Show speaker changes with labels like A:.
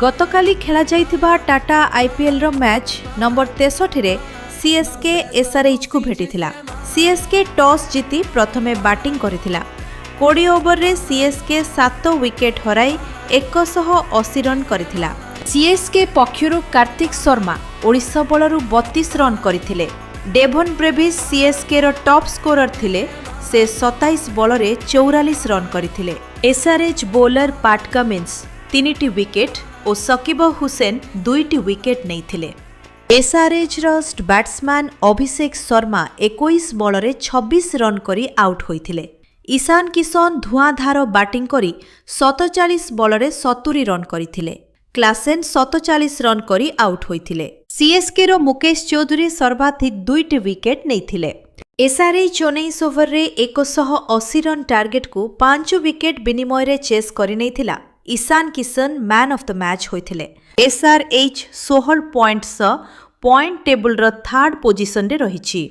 A: गतकाली खेला जाइथिबा टाटा आईपीएल रो match number 63 रे CSK SRH को भेटिथिला। सीएसके टॉस जीति प्रथमे बैटिंग करिथिला। 20 ओवर रे सीएसके 7 विकेट हराई 180 रन करिथिला। सीएसके पक्षरु कार्तिक शर्मा ओडिशा बलरु 32 रन करिथिले। डेभन ब्रेविस सीएसके रो टॉप स्कोरर थिले। से 27 बॉल रे 44 रन करिथिले। एसआरएच बॉलर कमिन्स 3टी विकेट और सकीब हुसैन 2टी विकेट नैथिले। एसआरएच रस्ट बैट्समैन अभिषेक शर्मा 21 बॉल रे 26 रन करी आउट होइथिले। ईशान किशन धुआंधार बैटिंग करी 47 बॉल रे 70 रन करिथिले। क्लासेन 47 रन करी आउट होइथिले। सीएसके रो मुकेश चौधरी सर्वाधिक 2टी विकेट नैथिले। एसआरएच 19 ओवर रे 180 रन टार्गेट को 5 विकेट विनिमय रे चेस करि नैथिला। Ishan Kishan man of the match होइथिले। एसआरएच 16 पॉइंट्स पॉइंट टेबल रो 3rd पोजिशन रे रहिछि।